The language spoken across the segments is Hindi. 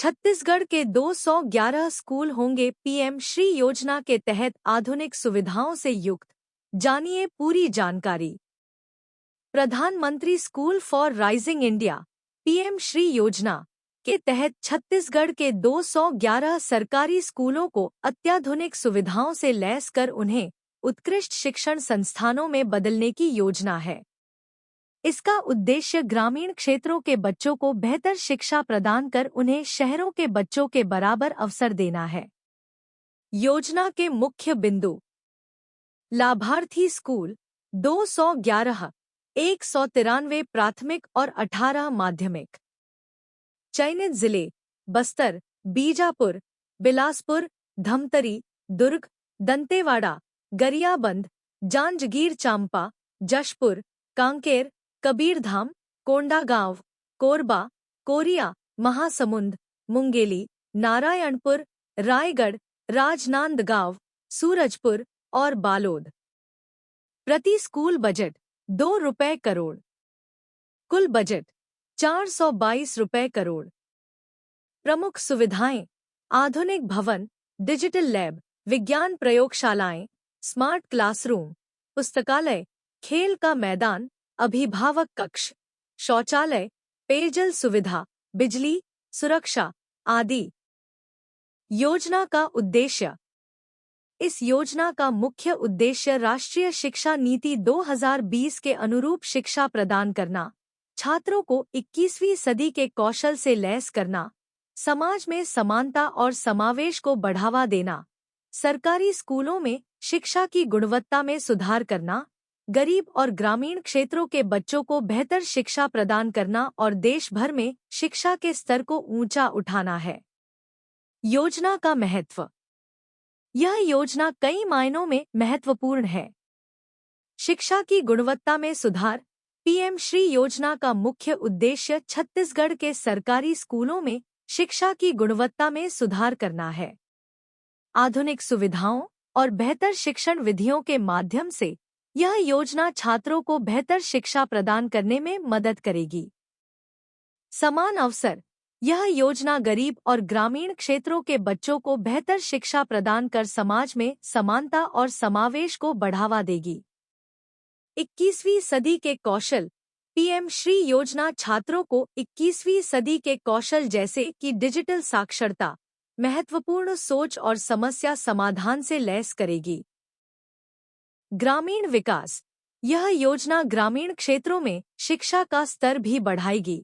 छत्तीसगढ़ के 211 स्कूल होंगे पीएम श्री योजना के तहत आधुनिक सुविधाओं से युक्त। जानिए पूरी जानकारी। प्रधानमंत्री school for rising India PM Shri योजना के तहत छत्तीसगढ़ के 211 सरकारी स्कूलों को अत्याधुनिक सुविधाओं से लैस कर उन्हें उत्कृष्ट शिक्षण संस्थानों में बदलने की योजना है। इसका उद्देश्य ग्रामीण क्षेत्रों के बच्चों को बेहतर शिक्षा प्रदान कर उन्हें शहरों के बच्चों के बराबर अवसर देना है। योजना के मुख्य बिंदु। लाभार्थी स्कूल 211, 193 प्राथमिक और 18 माध्यमिक। चयनित जिले बस्तर, बीजापुर, बिलासपुर, धमतरी, दुर्ग, दंतेवाड़ा, गरियाबंद, जांजगीर चांपा, जशपुर, कांकेर, कबीरधाम, कोंडागांव, कोरबा, कोरिया, महासमुंद, मुंगेली, नारायणपुर, रायगढ़, राजनांदगांव, सूरजपुर और बालोद। प्रति स्कूल बजट 2 रुपए करोड़। कुल बजट 422 रुपए करोड़। प्रमुख सुविधाएं: आधुनिक भवन, डिजिटल लैब, विज्ञान प्रयोगशालाएं, स्मार्ट क्लासरूम, पुस्तकालय, खेल का मैदान, अभिभावक कक्ष, शौचालय, पेयजल सुविधा, बिजली, सुरक्षा आदि। योजना का उद्देश्य। इस योजना का मुख्य उद्देश्य राष्ट्रीय शिक्षा नीति 2020 के अनुरूप शिक्षा प्रदान करना, छात्रों को 21वीं सदी के कौशल से लैस करना, समाज में समानता और समावेश को बढ़ावा देना, सरकारी स्कूलों में शिक्षा की गुणवत्ता में सुधार करना, गरीब और ग्रामीण क्षेत्रों के बच्चों को बेहतर शिक्षा प्रदान करना और देश भर में शिक्षा के स्तर को ऊंचा उठाना है। योजना का महत्व। यह योजना कई मायनों में महत्वपूर्ण है। शिक्षा की गुणवत्ता में सुधार। पीएम श्री योजना का मुख्य उद्देश्य छत्तीसगढ़ के सरकारी स्कूलों में शिक्षा की गुणवत्ता में सुधार करना है। आधुनिक सुविधाओं और बेहतर शिक्षण विधियों के माध्यम से यह योजना छात्रों को बेहतर शिक्षा प्रदान करने में मदद करेगी। समान अवसर। यह योजना गरीब और ग्रामीण क्षेत्रों के बच्चों को बेहतर शिक्षा प्रदान कर समाज में समानता और समावेश को बढ़ावा देगी। 21वीं सदी के कौशल। पीएम श्री योजना छात्रों को 21वीं सदी के कौशल जैसे कि डिजिटल साक्षरता, महत्वपूर्ण सोच और समस्या समाधान से लैस करेगी। ग्रामीण विकास। यह योजना ग्रामीण क्षेत्रों में शिक्षा का स्तर भी बढ़ाएगी,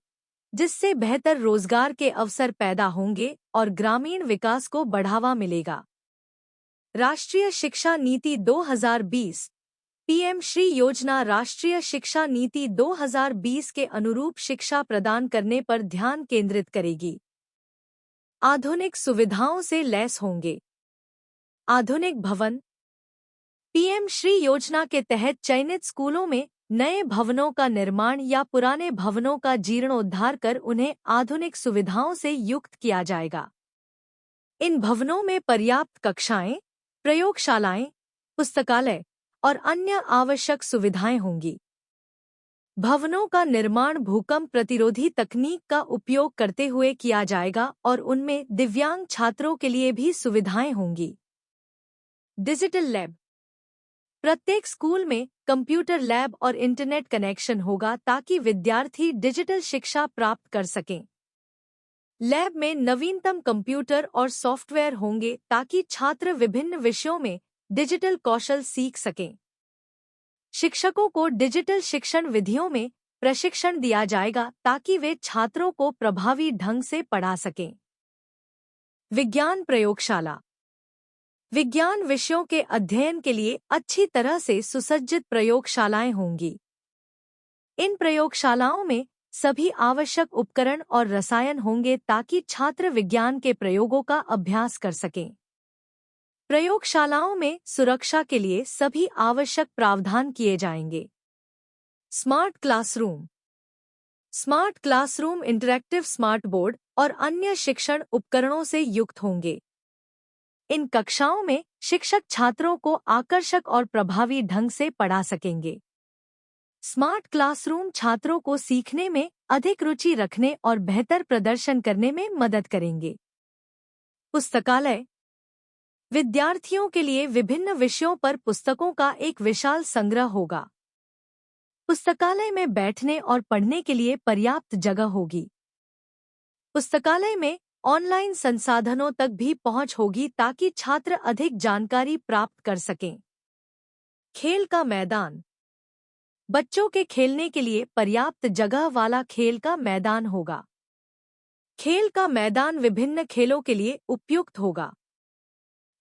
जिससे बेहतर रोजगार के अवसर पैदा होंगे और ग्रामीण विकास को बढ़ावा मिलेगा। राष्ट्रीय शिक्षा नीति 2020। पीएम श्री योजना राष्ट्रीय शिक्षा नीति 2020 के अनुरूप शिक्षा प्रदान करने पर ध्यान केंद्रित करेगी। आधुनिक सुविधाओं से लैस होंगे। आधुनिक भवन। पीएम श्री योजना के तहत चयनित स्कूलों में नए भवनों का निर्माण या पुराने भवनों का जीर्णोद्धार कर उन्हें आधुनिक सुविधाओं से युक्त किया जाएगा। इन भवनों में पर्याप्त कक्षाएं, प्रयोगशालाएं, पुस्तकालय और अन्य आवश्यक सुविधाएं होंगी। भवनों का निर्माण भूकंप प्रतिरोधी तकनीक का उपयोग करते हुए किया जाएगा और उनमें दिव्यांग छात्रों के लिए भी सुविधाएं होंगी। Digital lab. प्रत्येक स्कूल में कंप्यूटर लैब और इंटरनेट कनेक्शन होगा ताकि विद्यार्थी डिजिटल शिक्षा प्राप्त कर सकें। लैब में नवीनतम कंप्यूटर और सॉफ्टवेयर होंगे ताकि छात्र विभिन्न विषयों में डिजिटल कौशल सीख सकें। शिक्षकों को डिजिटल शिक्षण विधियों में प्रशिक्षण दिया जाएगा ताकि वे छात्रों को प्रभावी ढंग से पढ़ा सकें। विज्ञान प्रयोगशाला। विज्ञान विषयों के अध्ययन के लिए अच्छी तरह से सुसज्जित प्रयोगशालाएं होंगी। इन प्रयोगशालाओं में सभी आवश्यक उपकरण और रसायन होंगे ताकि छात्र विज्ञान के प्रयोगों का अभ्यास कर सकें। प्रयोगशालाओं में सुरक्षा के लिए सभी आवश्यक प्रावधान किए जाएंगे। Smart classroom. Smart classroom interactive smart board और अन्य शिक्षण उपकरणों से युक्त होंगे। इन कक्षाओं में शिक्षक छात्रों को आकर्षक और प्रभावी ढंग से पढ़ा सकेंगे। स्मार्ट क्लासरूम छात्रों को सीखने में अधिक रुचि रखने और बेहतर प्रदर्शन करने में मदद करेंगे। पुस्तकालय विद्यार्थियों के लिए विभिन्न विषयों पर पुस्तकों का एक विशाल संग्रह होगा। पुस्तकालय में बैठने और पढ़ने के लिए पर्याप्त जगह होगी। पुस्तकालय में ऑनलाइन संसाधनों तक भी पहुंच होगी ताकि छात्र अधिक जानकारी प्राप्त कर सकें। खेल का मैदान बच्चों के खेलने के लिए पर्याप्त जगह वाला खेल का मैदान होगा। खेल का मैदान विभिन्न खेलों के लिए उपयुक्त होगा।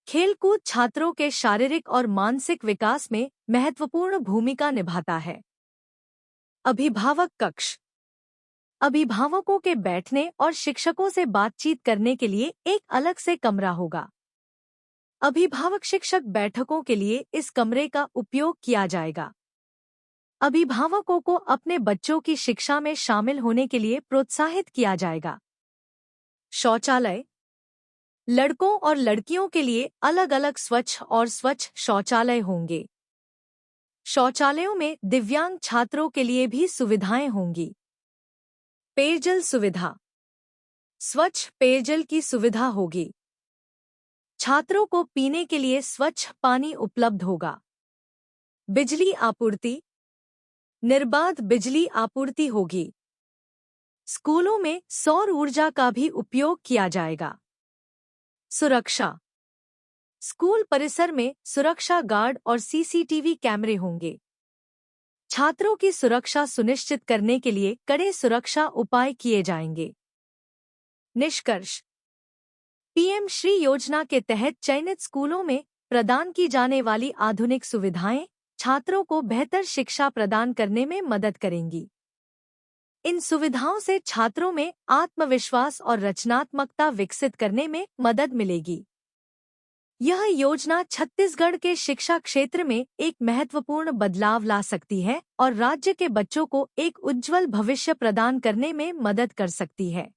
खेलकूद छात्रों के शारीरिक और मानसिक विकास में महत्वपूर्ण भूमिका निभाता है। अभिभावक कक्ष अभिभावकों के बैठने और शिक्षकों से बातचीत करने के लिए एक अलग से कमरा होगा। अभिभावक शिक्षक बैठकों के लिए इस कमरे का उपयोग किया जाएगा। अभिभावकों को अपने बच्चों की शिक्षा में शामिल होने के लिए प्रोत्साहित किया जाएगा। शौचालय लड़कों और लड़कियों के लिए अलग अलग स्वच्छ और स्वच्छ शौचालय होंगे। शौचालयों में दिव्यांग छात्रों के लिए भी सुविधाएं होंगी। पेयजल सुविधा स्वच्छ पेयजल की सुविधा होगी। छात्रों को पीने के लिए स्वच्छ पानी उपलब्ध होगा। बिजली आपूर्ति निर्बाध बिजली आपूर्ति होगी। स्कूलों में सौर ऊर्जा का भी उपयोग किया जाएगा। सुरक्षा स्कूल परिसर में सुरक्षा गार्ड और सीसीटीवी कैमरे होंगे। छात्रों की सुरक्षा सुनिश्चित करने के लिए कड़े सुरक्षा उपाय किए जाएंगे। निष्कर्ष पीएम श्री योजना के तहत चयनित स्कूलों में प्रदान की जाने वाली आधुनिक सुविधाएं छात्रों को बेहतर शिक्षा प्रदान करने में मदद करेंगी। इन सुविधाओं से छात्रों में आत्मविश्वास और रचनात्मकता विकसित करने में मदद मिलेगी। यह योजना छत्तीसगढ़ के शिक्षा क्षेत्र में एक महत्वपूर्ण बदलाव ला सकती है और राज्य के बच्चों को एक उज्जवल भविष्य प्रदान करने में मदद कर सकती है।